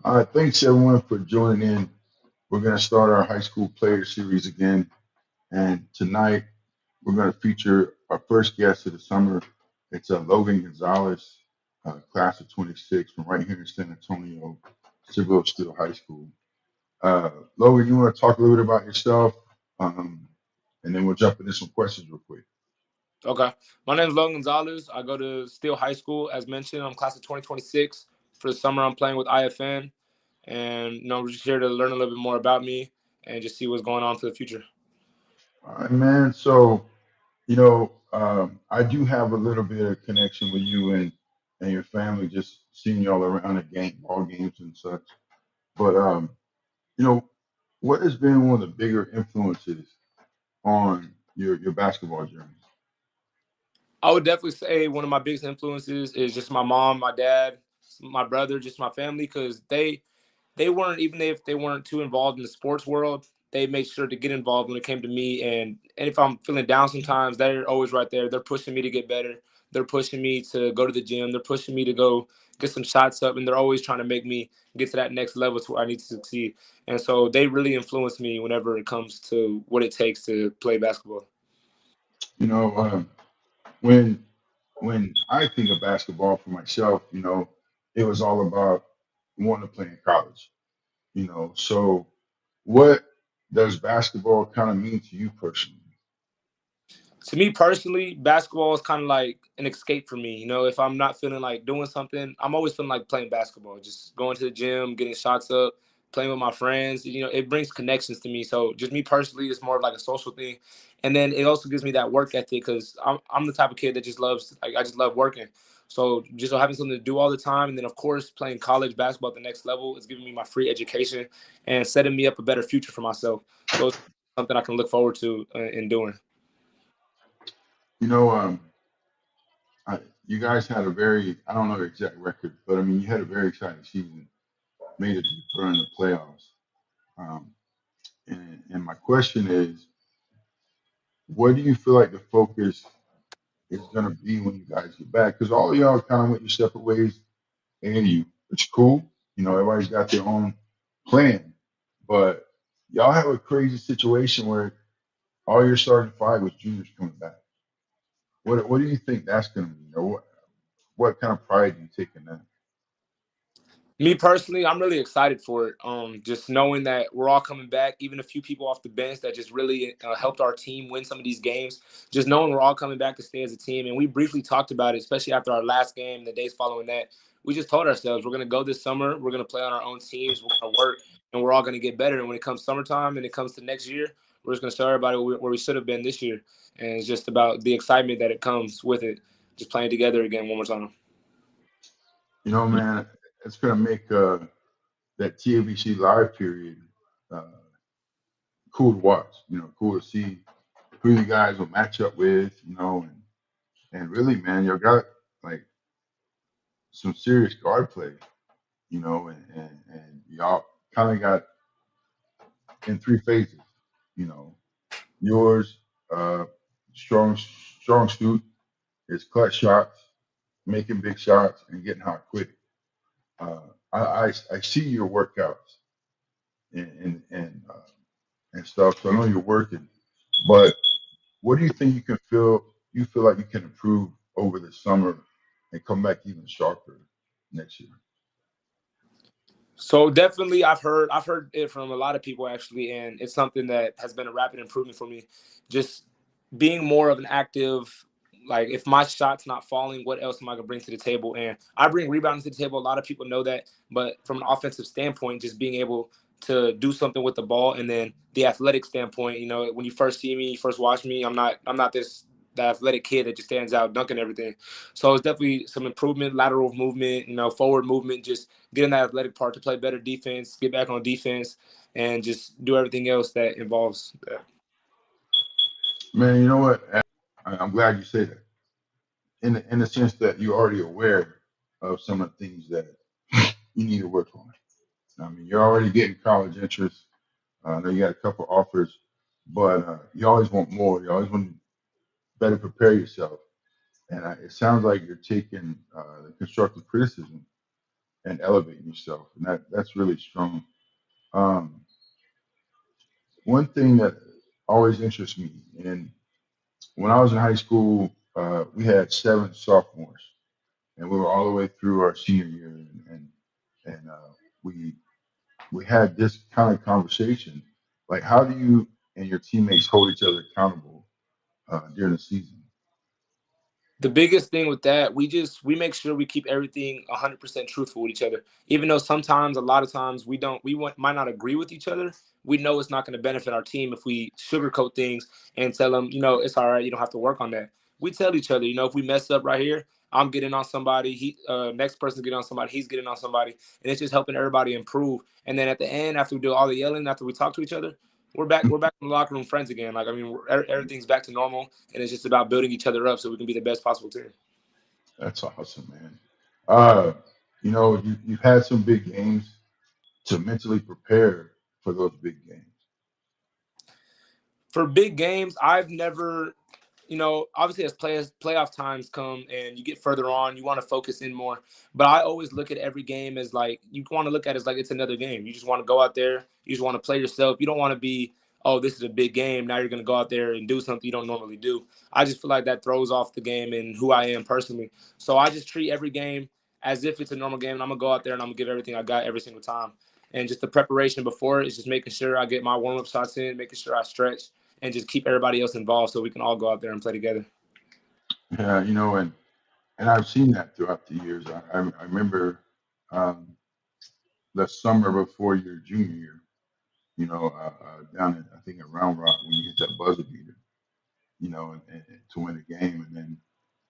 Thanks everyone for joining in. We're going to start our high school player series again. And tonight we're going to feature our first guest of the summer. It's Logan Gonzalez, class of 26 from right here in San Antonio, Civil Steele High School. Logan, you want to talk a little bit about yourself? Um, and then we'll jump into some questions real quick. Okay. My name is Logan Gonzalez. I go to Steele High School. As mentioned, I'm class of 2026. For the summer, I'm playing with IFN. And, we're just here to learn a little bit more about me and just see what's going on for the future. All right, man. I do have a little bit of connection with you and your family, just seeing y'all around at ball games and such. But you know, what has been one of the bigger influences on your basketball journey? I would definitely say one of my biggest influences is just my mom, my dad, my brother, just my family, because they weren't, even if they weren't too involved in the sports world, they made sure to get involved when it came to me. And if I'm feeling down sometimes, they're always right there. They're pushing me to get better. They're pushing me to go to the gym. They're pushing me to go get some shots up, and they're always trying to make me get to that next level to where I need to succeed. And so they really influence me whenever it comes to what it takes to play basketball. You know, when I think of basketball for myself, it was all about wanting to play in college. So what does basketball kind of mean to you personally? To me personally, basketball is kind of like an escape for me. If I'm not feeling like doing something, I'm always feeling like playing basketball, just going to the gym, getting shots up, playing with my friends. It brings connections to me. So just me personally, it's more of like a social thing. And then it also gives me that work ethic because I'm the type of kid that just loves, like, I just love working. So just having something to do all the time. And then, of course, playing college basketball at the next level is giving me my free education and setting me up a better future for myself. So it's something I can look forward to in doing. You know, you guys had a very, I don't know the exact record, but I mean, you had a very exciting season, made it far in the playoffs. Um, and my question is, what do you feel like the focus is going to be when you guys get back? Because all of y'all kind of went your separate ways, and it's cool. Everybody's got their own plan, but y'all have a crazy situation where all your starting five was juniors coming back. What do you think that's going to be? What kind of pride do you take in that? Me personally, I'm really excited for it. Just knowing that we're all coming back, even a few people off the bench that just really helped our team win some of these games. Just knowing we're all coming back to stay as a team, and we briefly talked about it, especially after our last game, the days following that. We just told ourselves we're going to go this summer. We're going to play on our own teams. We're going to work, and we're all going to get better. And when it comes summertime and it comes to next year, we're just going to show everybody where we should have been this year. And it's just about the excitement that it comes with it, just playing together again one more time. Man, it's going to make that TABC live period uh, cool to watch. Cool to see who you guys will match up with. And really, man, you got like some serious guard play. And y'all kind of got in three phases. You know, yours, strong suit is clutch shots, making big shots, and getting hot quick. I see your workouts and stuff. So I know you're working, but what do you think you feel like you can improve over the summer and come back even sharper next year? So definitely, I've heard it from a lot of people actually, and it's something that has been a rapid improvement for me. Just being more of an active, like, if my shot's not falling, what else am I gonna bring to the table? And I bring rebounding to the table. A lot of people know that, but from an offensive standpoint, just being able to do something with the ball, and then the athletic standpoint, when you first see me, you first watch me, I'm not this the athletic kid that just stands out dunking everything. So it's definitely some improvement, lateral movement, forward movement, just getting that athletic part to play better defense, get back on defense, and just do everything else that involves that. Man, you know what? I'm glad you say that. In the sense that you're already aware of some of the things that you need to work on. I mean, you're already getting college interest. I know you got a couple offers, but you always want more. You always want to better prepare yourself. And it sounds like you're taking the constructive criticism and elevating yourself, and that's really strong. Um, One thing that always interests me, and when I was in high school, we had seven sophomores, and we were all the way through our senior year, and we we had this kind of conversation, like how do you and your teammates hold each other accountable during the season? The biggest thing with that, we make sure we keep everything 100% truthful with each other. Even though sometimes, a lot of times, might not agree with each other. We know it's not going to benefit our team if we sugarcoat things and tell them, it's all right. You don't have to work on that. We tell each other, if we mess up right here, I'm getting on somebody. Next person getting on somebody. He's getting on somebody, and it's just helping everybody improve. And then at the end, after we do all the yelling, after we talk to each other, we're back. We're back in the locker room, friends again. Like, I mean, everything's back to normal, and it's just about building each other up so we can be the best possible team. That's awesome, man. Uh, you've had some big games to mentally prepare for those big games. For big games, I've never, obviously as playoff times come and you get further on, you want to focus in more. But I always look at every game as like you want to look at it as like it's another game. You just want to go out there, you just want to play yourself. You don't want to be, oh, this is a big game. Now you're going to go out there and do something you don't normally do. I just feel like that throws off the game and who I am personally. So I just treat every game as if it's a normal game, and I'm gonna go out there and I'm gonna give everything I got every single time. And just the preparation before it is just making sure I get my warm up shots in, making sure I stretch, and just keep everybody else involved so we can all go out there and play together. Yeah, and I've seen that throughout the years. I remember um, the summer before your junior year, down in I think at Round Rock when you hit that buzzer beater, and to win the game, and then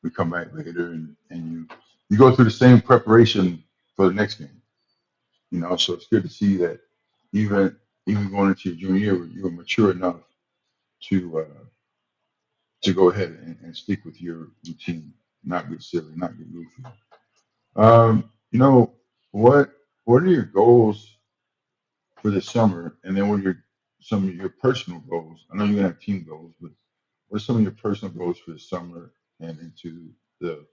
we come back later and you go through the same preparation for the next game. So it's good to see that even even going into your junior year, you were mature enough to to go ahead and stick with your routine, not get silly, not get goofy. You know what are your goals for the summer, and then what are some of your personal goals? I know you're gonna have team goals, but what are some of your personal goals for the summer and into the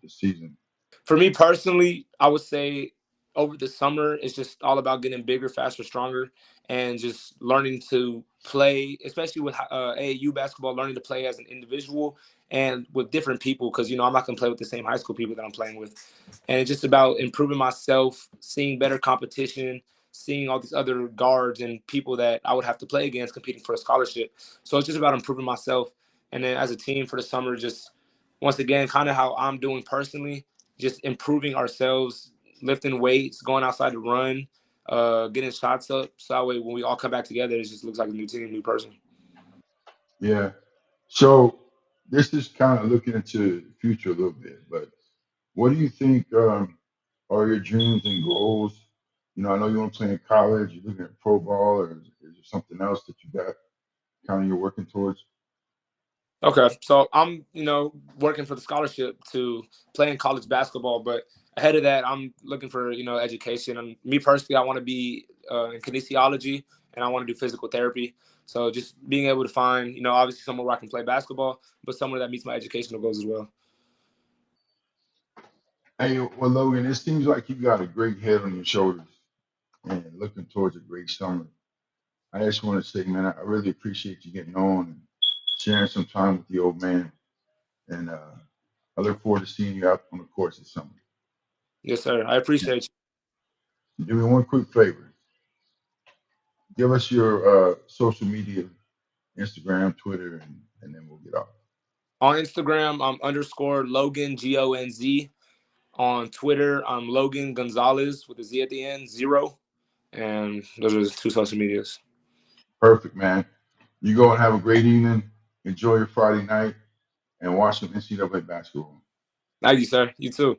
season? For me personally, I would say over the summer, it's just all about getting bigger, faster, stronger, and just learning to play, especially with AAU basketball, learning to play as an individual and with different people because, I'm not going to play with the same high school people that I'm playing with. And it's just about improving myself, seeing better competition, seeing all these other guards and people that I would have to play against competing for a scholarship. So it's just about improving myself. And then as a team for the summer, just once again, kind of how I'm doing personally, just improving ourselves, lifting weights, going outside to run, getting shots up. So that way, when we all come back together, it just looks like a new team, new person. Yeah. So this is kind of looking into the future a little bit, but what do you think are your dreams and goals? I know you want to play in college, you're looking at pro ball, or is there something else that you got kind of you're working towards? Okay, so I'm, working for the scholarship to play in college basketball, but ahead of that, I'm looking for, education. And me personally, I want to be in kinesiology, and I want to do physical therapy. So just being able to find, obviously somewhere where I can play basketball, but somewhere that meets my educational goals as well. Hey, well, Logan, it seems like you got a great head on your shoulders and looking towards a great summer. I just want to say, man, I really appreciate you getting on and sharing some time with the old man. And I look forward to seeing you out on the course this summer. Yes, sir. I appreciate you. Do me one quick favor. Give us your social media, Instagram, Twitter, and then we'll get off. On Instagram, I'm underscore Logan Gonz. On Twitter, I'm Logan Gonzalez with a Z at the end, zero. And those are the two social medias. Perfect, man. You go and have a great evening. Enjoy your Friday night and watch some NCAA basketball. Thank you, sir. You too.